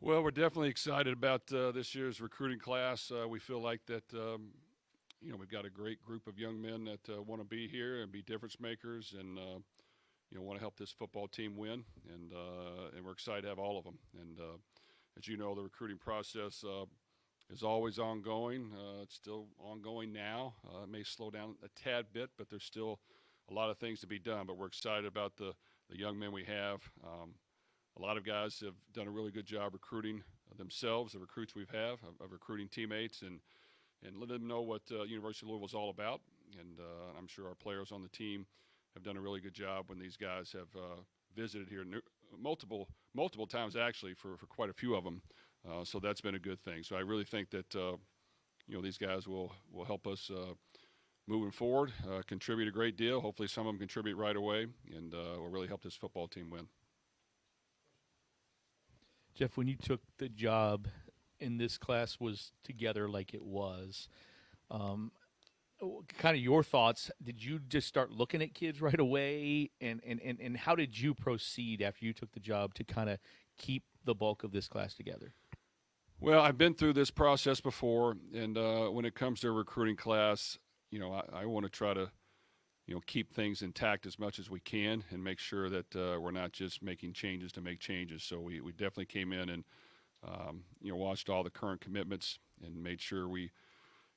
Well, we're definitely excited about this year's recruiting class. We feel like that, we've got a great group of young men that want to be here and be difference makers, and want to help this football team win. And we're excited to have all of them. And as you know, the recruiting process is always ongoing. It's still ongoing now. It may slow down a tad bit, but there's still a lot of things to be done. But we're excited about the young men we have. A lot of guys have done a really good job recruiting themselves, the recruits we have, of recruiting teammates, and letting them know what University of Louisville is all about. And I'm sure our players on the team have done a really good job when these guys have visited here multiple times, actually, for quite a few of them. So that's been a good thing. So I really think that these guys will help us moving forward, contribute a great deal. Hopefully some of them contribute right away, and will really help this football team win. Jeff, when you took the job and this class was together like it was, kind of your thoughts, did you just start looking at kids right away? And how did you proceed after you took the job to kind of keep the bulk of this class together? Well, I've been through this process before, and when it comes to a recruiting class, I want to try to keep things intact as much as we can and make sure that we're not just making changes to make changes. So we definitely came in and, watched all the current commitments and made sure we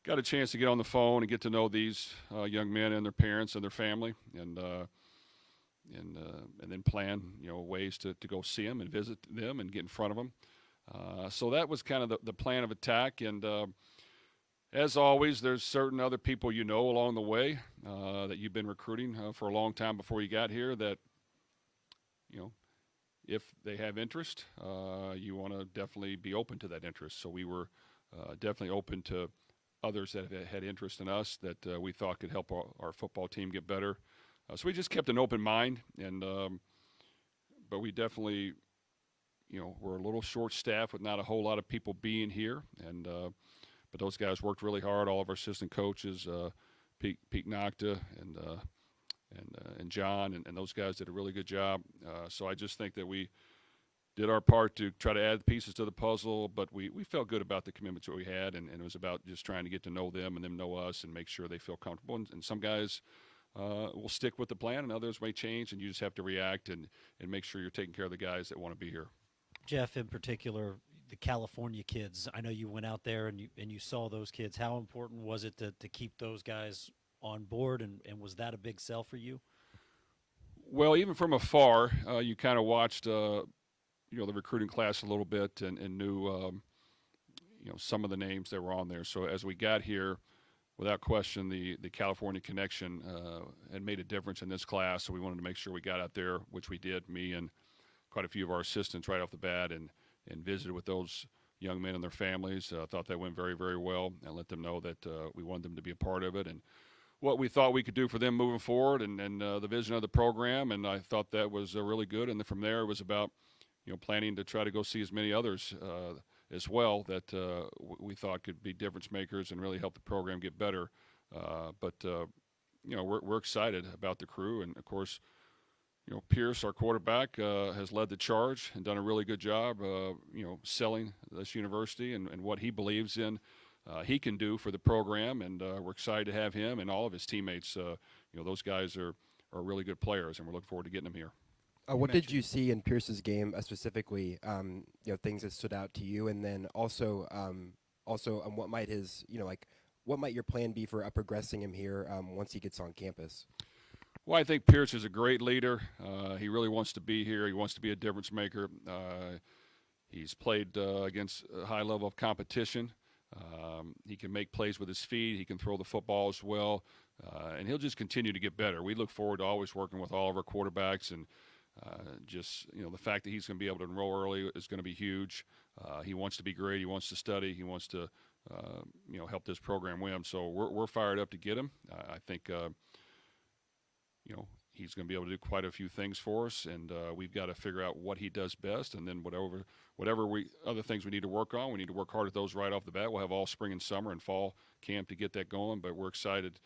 got a chance to get on the phone and get to know these young men and their parents and their family, and then plan, ways to go see them and visit them and get in front of them. So that was kind of the plan of attack. And as always, there's certain other people along the way that you've been recruiting for a long time before you got here that, if they have interest, you want to definitely be open to that interest. So we were definitely open to others that had interest in us that we thought could help our football team get better. So we just kept an open mind, and but we definitely, we're a little short-staffed with not a whole lot of people being here, and but those guys worked really hard. All of our assistant coaches, Pete Nocta and John, and those guys did a really good job. So I just think that we did our part to try to add pieces to the puzzle, but we felt good about the commitments that we had, and it was about just trying to get to know them and them know us and make sure they feel comfortable. And some guys will stick with the plan, and others may change, and you just have to react and make sure you're taking care of the guys that want to be here. Jeff, in particular, the California kids, I know you went out there and you saw those kids. How important was it to keep those guys on board, and was that a big sell for you? Well, even from afar, you kind of watched the recruiting class a little bit and knew some of the names that were on there. So as we got here, without question, the California connection had made a difference in this class. So we wanted to make sure we got out there, which we did, me and quite a few of our assistants right off the bat, and visited with those young men and their families. I thought that went very, very well, and let them know that we wanted them to be a part of it and what we thought we could do for them moving forward, and the vision of the program. And I thought that was really good. And then from there, it was about planning to try to go see as many others as well that we thought could be difference makers and really help the program get better. But we're excited about the crew, and of course, Pierce, our quarterback, has led the charge and done a really good job, selling this university and what he believes in he can do for the program. And we're excited to have him and all of his teammates. Those guys are really good players, and we're looking forward to getting them here. What did you see in Pierce's game specifically? Things that stood out to you, and then also what might what might your plan be for progressing him here once he gets on campus? Well, I think Pierce is a great leader. He really wants to be here. He wants to be a difference maker. He's played against a high level of competition. He can make plays with his feet. He can throw the football as well. And he'll just continue to get better. We look forward to always working with all of our quarterbacks, and the fact that he's going to be able to enroll early is going to be huge. He wants to be great. He wants to study. He wants to, help this program win. So we're fired up to get him. I think, he's going to be able to do quite a few things for us, and we've got to figure out what he does best, and then whatever other things we need to work on, we need to work hard at those right off the bat. We'll have all spring and summer and fall camp to get that going, but we're excited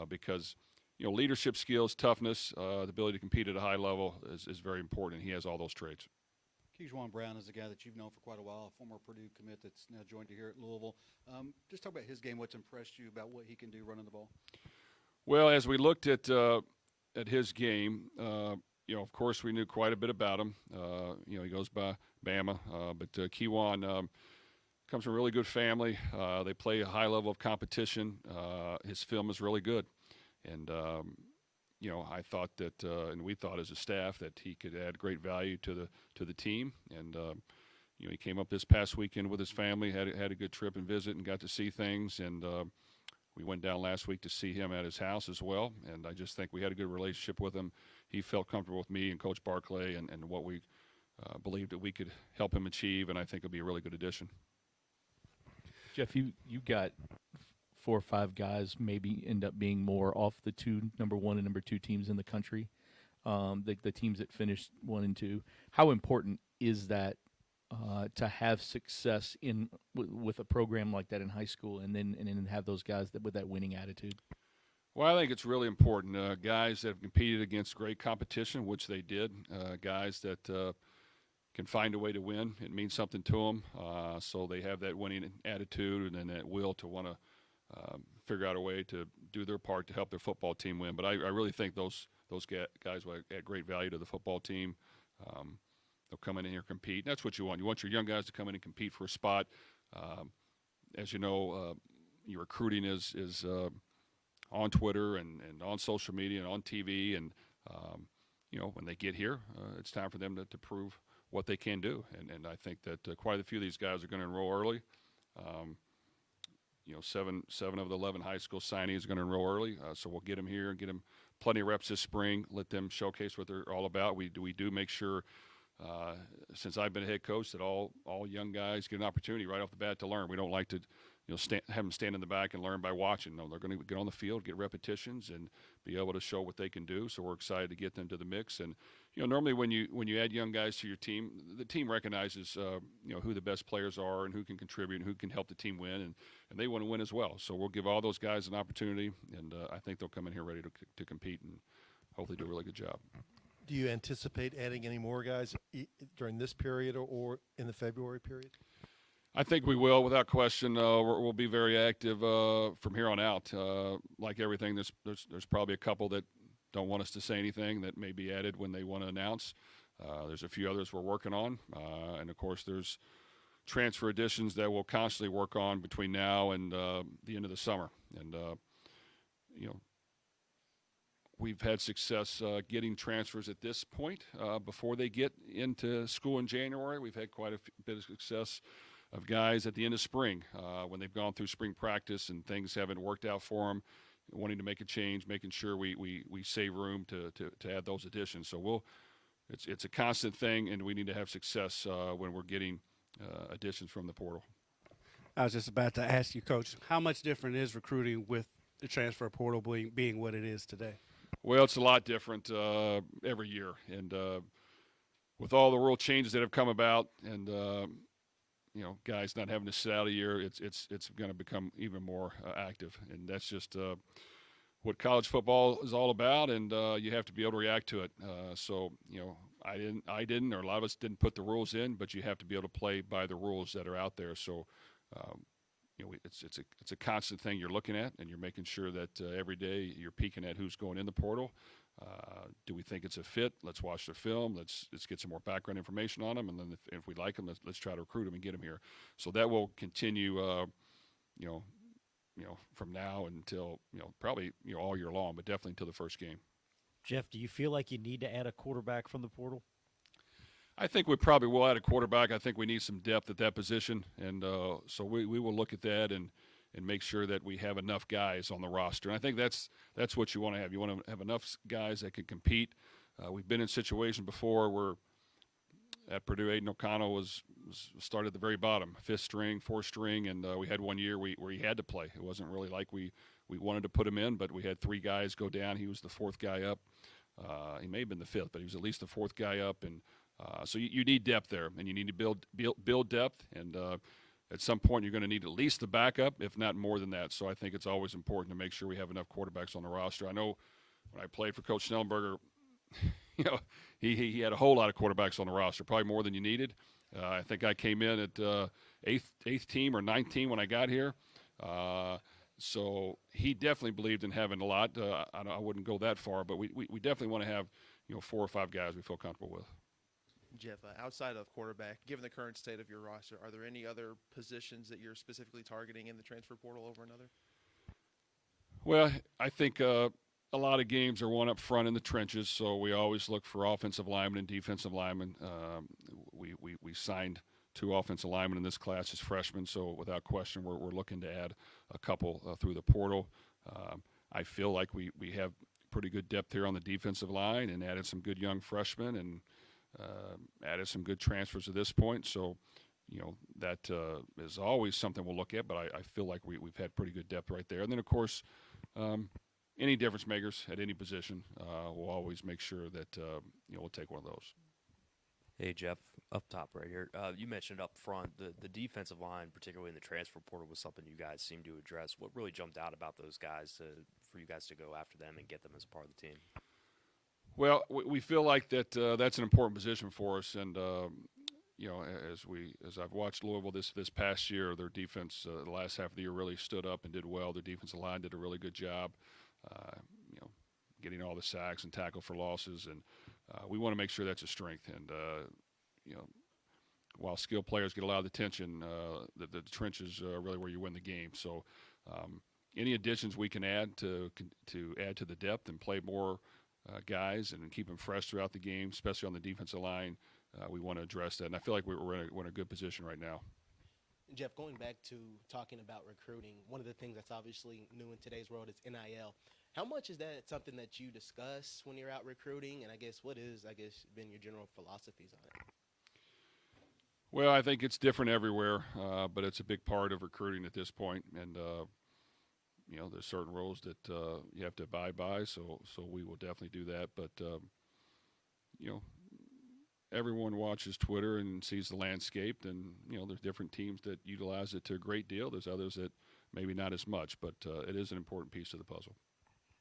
because leadership skills, toughness, the ability to compete at a high level is very important, and he has all those traits. Kejuan Brown is a guy that you've known for quite a while, a former Purdue commit that's now joined you here at Louisville. Just talk about his game. What's impressed you about what he can do running the ball? Well, as we looked at his game, of course we knew quite a bit about him. He goes by Bama, but Kejuan comes from a really good family. They play a high level of competition. His film is really good, and I thought that, and we thought as a staff that he could add great value to the team. And he came up this past weekend with his family, had a good trip and visit, and got to see things. And we went down last week to see him at his house as well. And I just think we had a good relationship with him. He felt comfortable with me and Coach Barclay and what we believed that we could help him achieve. And I think it'll be a really good addition. Jeff, you got 4 or 5 guys maybe end up being more off the number 1 and number 2 teams in the country, the teams that finished 1 and 2. How important is that to have success with a program like that in high school, and then have those guys with that winning attitude? Well, I think it's really important. Guys that have competed against great competition, which they did, guys that can find a way to win. It means something to them, so they have that winning attitude and then that will to want to figure out a way to do their part to help their football team win. But I really think those guys will add great value to the football team. They'll come in here and compete. That's what you want. You want your young guys to come in and compete for a spot. As you know, your recruiting is on Twitter and on social media and on TV. And, when they get here, it's time for them to prove what they can do. And I think that quite a few of these guys are going to enroll early. 7 of the 11 high school signees are going to enroll early, so we'll get them here and get them plenty of reps this spring, let them showcase what they're all about. We do make sure, since I've been a head coach, that all young guys get an opportunity right off the bat to learn. We don't like to have them stand in the back and learn by watching. No, they're going to get on the field, get repetitions, and be able to show what they can do. So we're excited to get them to the mix. And normally when you add young guys to your team, the team recognizes who the best players are and who can contribute and who can help the team win, and they want to win as well. So we'll give all those guys an opportunity, and I think they'll come in here ready to compete and hopefully do a really good job. Do you anticipate adding any more guys during this period or in the February period? I think we will, without question. We'll be very active from here on out. Like everything, there's probably a couple that don't want us to say anything that may be added when they want to announce. There's a few others we're working on, and of course there's transfer additions that we'll constantly work on between now and the end of the summer. And we've had success getting transfers at this point before they get into school in January. We've had quite a bit of success of guys at the end of spring when they've gone through spring practice and things haven't worked out for them, wanting to make a change, making sure we save room to add those additions. So it's a constant thing, and we need to have success when we're getting additions from the portal. I was just about to ask you, Coach, how much different is recruiting with the transfer portal being what it is today? Well, it's a lot different every year, and with all the world changes that have come about, and guys not having to sit out a year, it's going to become even more active, and that's just what college football is all about, and you have to be able to react to it. So I didn't, or a lot of us didn't put the rules in, but you have to be able to play by the rules that are out there. So it's a constant thing you're looking at, and you're making sure that every day you're peeking at who's going in the portal. Do we think it's a fit? Let's watch the film. Let's get some more background information on them, and then if we like them, let's try to recruit them and get them here. So that will continue, from now until probably all year long, but definitely until the first game. Jeff, do you feel like you need to add a quarterback from the portal? I think we probably will add a quarterback. I think we need some depth at that position, and so we will look at that and make sure that we have enough guys on the roster. And I think that's what you want to have. You want to have enough guys that can compete. We've been in situations before where at Purdue, Aiden O'Connell was started at the very bottom, 5th string, 4th string, and we had one year where he had to play. It wasn't really like we wanted to put him in, but we had 3 guys go down. He was the 4th guy up. He may have been the 5th, but he was at least the 4th guy up. And so you need depth there, and you need to build depth. And at some point, you're going to need at least the backup, if not more than that. So I think it's always important to make sure we have enough quarterbacks on the roster. I know when I played for Coach Snellenberger, he had a whole lot of quarterbacks on the roster, probably more than you needed. I think I came in at eighth team or ninth team when I got here. So he definitely believed in having a lot. I wouldn't go that far, but we definitely want to have 4 or 5 guys we feel comfortable with. Jeff, outside of quarterback, given the current state of your roster, are there any other positions that you're specifically targeting in the transfer portal over another? Well, I think a lot of games are won up front in the trenches, so we always look for offensive linemen and defensive linemen. We signed 2 offensive linemen in this class as freshmen, so without question we're looking to add a couple through the portal. I feel like we have pretty good depth here on the defensive line and added some good young freshmen and added some good transfers at this point. So, that is always something we'll look at, but I feel like we've had pretty good depth right there. And then, of course, any difference makers at any position, we'll always make sure that we'll take one of those. Hey, Jeff, up top right here. You mentioned up front the defensive line, particularly in the transfer portal, was something you guys seemed to address. What really jumped out about those guys for you guys to go after them and get them as a part of the team? Well, we feel like that's an important position for us, and as I've watched Louisville this past year, their defense the last half of the year really stood up and did well. Their defensive line did a really good job, getting all the sacks and tackle for losses, and we want to make sure that's a strength. And while skilled players get a lot of attention, the trenches are really where you win the game. So any additions we can add to add to the depth and play more guys and keep them fresh throughout the game, especially on the defensive line, we want to address that. And I feel like we're in a good position right now. Jeff, going back to talking about recruiting, one of the things that's obviously new in today's world is NIL. How much is that something that you discuss when you're out recruiting? And what is been your general philosophies on it? Well, I think it's different everywhere, but it's a big part of recruiting at this point. And, there's certain rules that you have to abide by, so we will definitely do that. But, everyone watches Twitter and sees the landscape, and, there's different teams that utilize it to a great deal. There's others that maybe not as much, but it is an important piece of the puzzle.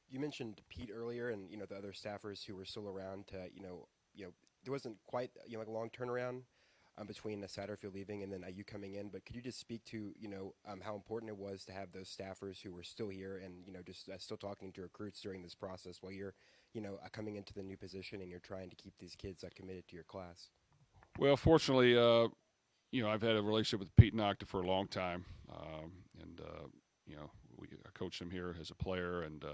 You mentioned Pete earlier, and the other staffers who were still around. There wasn't quite like a long turnaround between Satterfield leaving and then you coming in. But could you just speak to how important it was to have those staffers who were still here and just still talking to recruits during this process while you're coming into the new position and you're trying to keep these kids committed to your class? Well, fortunately, I've had a relationship with Pete Nocta for a long time, and I coached him here as a player, and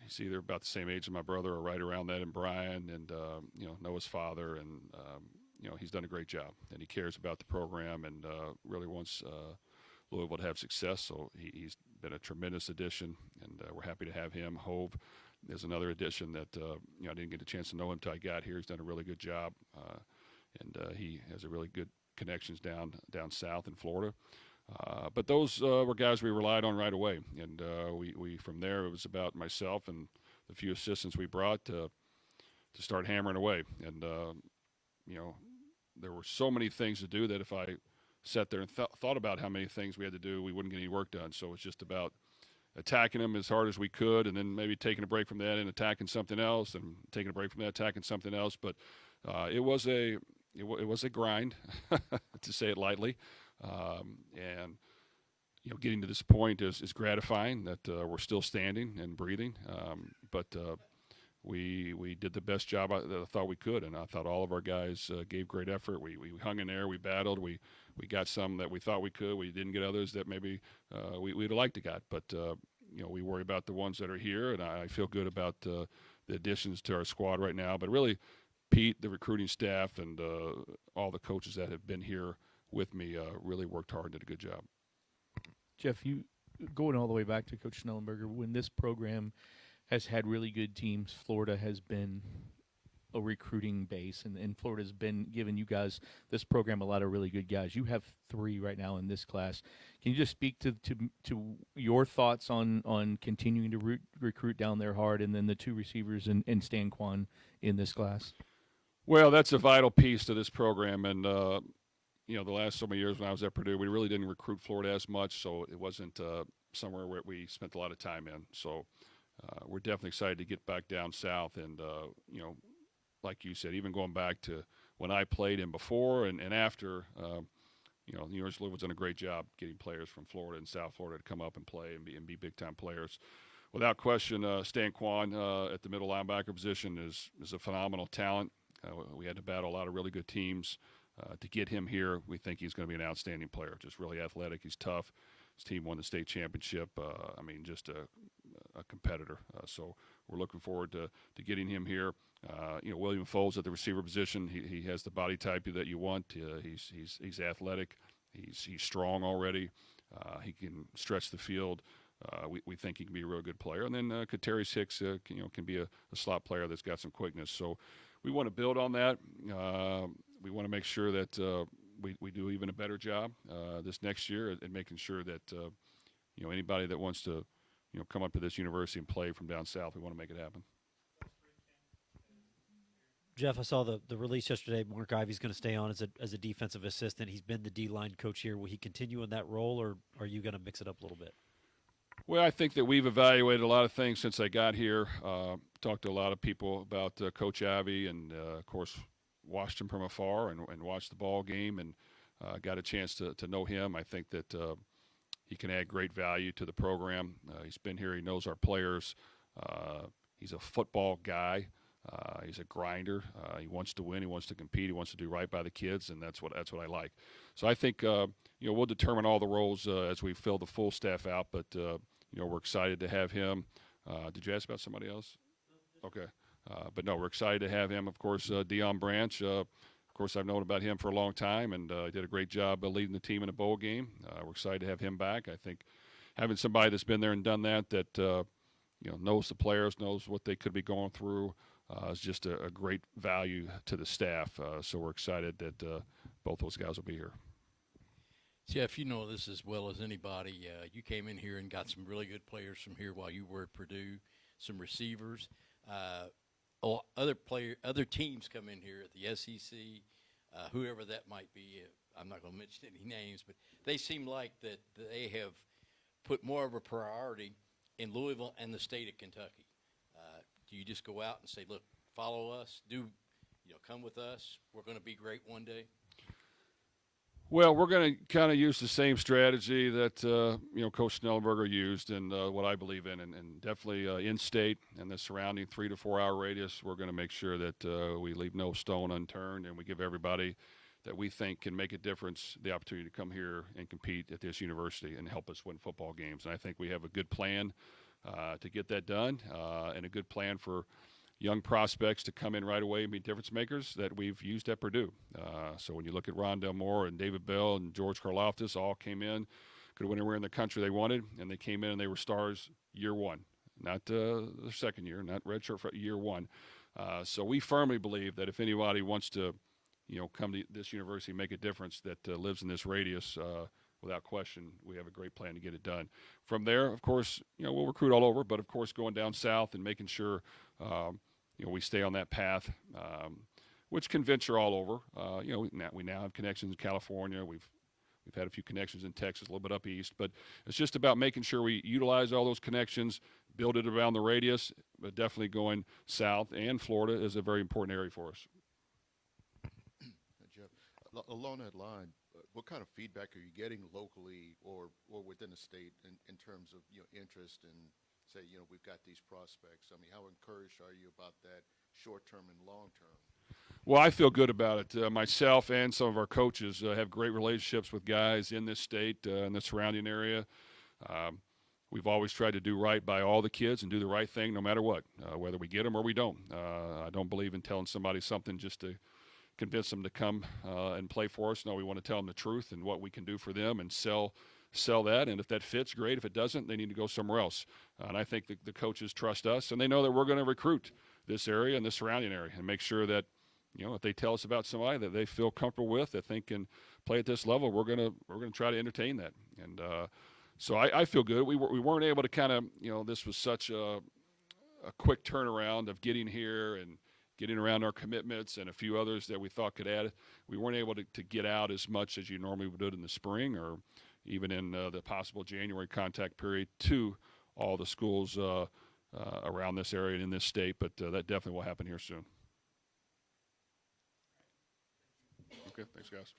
he's either about the same age as my brother or right around that, and Brian, and know his father, and he's done a great job, and he cares about the program, and really wants Louisville to have success. So he's been a tremendous addition, and we're happy to have him. Hove is another addition that I didn't get a chance to know him until I got here. He's done a really good job, and he has a really good connections down south in Florida. But those were guys we relied on right away, and we from there it was about myself and the few assistants we brought to start hammering away. And there were so many things to do that if I sat there and thought about how many things we had to do, we wouldn't get any work done. So it's just about attacking them as hard as we could, and then maybe taking a break from that and attacking something else, and taking a break from that, attacking something else. But it was a grind, to say it lightly. And getting to this point is gratifying that we're still standing and breathing. But we did the best job that I thought we could, and I thought all of our guys gave great effort. We hung in there, we battled, we got some that we thought we could. We didn't get others that maybe we'd like to got. But we worry about the ones that are here, and I feel good about the additions to our squad right now. But really, Pete, the recruiting staff, and all the coaches that have been here with me really worked hard and did a good job. Jeff, you going all the way back to Coach Schnellenberger, when this program has had really good teams, Florida has been a recruiting base, and Florida's been giving you guys, this program, a lot of really good guys. You have 3 right now in this class. Can you just speak to your thoughts on continuing to recruit down there hard, and then the 2 receivers and Stan Kwan in this class? Well, that's a vital piece to this program, and the last so many years when I was at Purdue, we really didn't recruit Florida as much, so it wasn't somewhere where we spent a lot of time in. So we're definitely excited to get back down south. And, like you said, even going back to when I played and before and after, the University of Louisville's done a great job getting players from Florida and South Florida to come up and play and be big-time players. Without question, Stan Kwan at the middle linebacker position is a phenomenal talent. We had to battle a lot of really good teams to get him here. We think he's going to be an outstanding player, just really athletic. He's tough. His team won the state championship. Just a competitor. So we're looking forward to getting him here. William Foles at the receiver position. He has the body type that you want. He's athletic. He's strong already. He can stretch the field. We think he can be a real good player. And then Katerius Hicks, can be a slot player that's got some quickness. So we want to build on that. We want to make sure that we do even a better job this next year at making sure that anybody that wants to come up to this university and play from down south, we want to make it happen. Jeff, I saw the release yesterday. Mark Ivey's going to stay on as a defensive assistant. He's been the D-line coach here. Will he continue in that role, or are you going to mix it up a little bit? Well, I think that we've evaluated a lot of things since I got here. Talked to a lot of people about Coach Ivey, and of course watched him from afar and watched the ball game, and got a chance to know him. I think that he can add great value to the program. He's been here. He knows our players. He's a football guy. He's a grinder. He wants to win. He wants to compete. He wants to do right by the kids, and that's what I like. So I think we'll determine all the roles as we fill the full staff out. But we're excited to have him. Did you ask about somebody else? Okay. But no, we're excited to have him. Of course, Deion Branch. Of course, I've known about him for a long time, and did a great job leading the team in a bowl game. We're excited to have him back. I think having somebody that's been there and done that knows the players, knows what they could be going through, is just a great value to the staff. So we're excited that both those guys will be here. Jeff, you know this as well as anybody. You came in here and got some really good players from here while you were at Purdue, some receivers. Other teams come in here at the SEC, whoever that might be. I'm not going to mention any names, but they seem like that they have put more of a priority in Louisville and the state of Kentucky. Do you just go out and say, look, follow us, come with us, we're going to be great one day? Well, we're going to kind of use the same strategy that Coach Schnellenberger used, and what I believe in, and definitely in-state and the surrounding 3 to 4 hour radius. We're going to make sure that we leave no stone unturned, and we give everybody that we think can make a difference the opportunity to come here and compete at this university and help us win football games. And I think we have a good plan to get that done, and a good plan for young prospects to come in right away and be difference makers that we've used at Purdue. So when you look at Rondell Moore and David Bell and George Karlaftis, all came in, could have went anywhere in the country they wanted, and they came in and they were stars year one, not their second year, not redshirt for year one. So we firmly believe that if anybody wants to, come to this university and make a difference that lives in this radius, without question, we have a great plan to get it done. From there, of course, we'll recruit all over, but of course going down south and making sure we stay on that path, which can venture all over. We now have connections in California. We've had a few connections in Texas, a little bit up east, but it's just about making sure we utilize all those connections, build it around the radius, but definitely going south, and Florida is a very important area for us. Jeff, along that line, what kind of feedback are you getting locally or within the state in terms of interest and say, we've got these prospects? I mean, how encouraged are you about that short term and long term? Well, I feel good about it. Myself and some of our coaches have great relationships with guys in this state and the surrounding area. We've always tried to do right by all the kids and do the right thing no matter what, whether we get them or we don't. I don't believe in telling somebody something just to convince them to come and play for us. No, we want to tell them the truth and what we can do for them and sell that. And if that fits, great. If it doesn't, they need to go somewhere else. And I think the coaches trust us, and they know that we're going to recruit this area and the surrounding area and make sure that, if they tell us about somebody that they feel comfortable with, that they can play at this level, we're going to try to entertain that. And so I feel good. We weren't able to kind of, this was such a quick turnaround of getting here and getting around our commitments and a few others that we thought could add. We weren't able to get out as much as you normally would do in the spring or even in the possible January contact period to all the schools around this area and in this state, but that definitely will happen here soon. Okay, thanks, guys.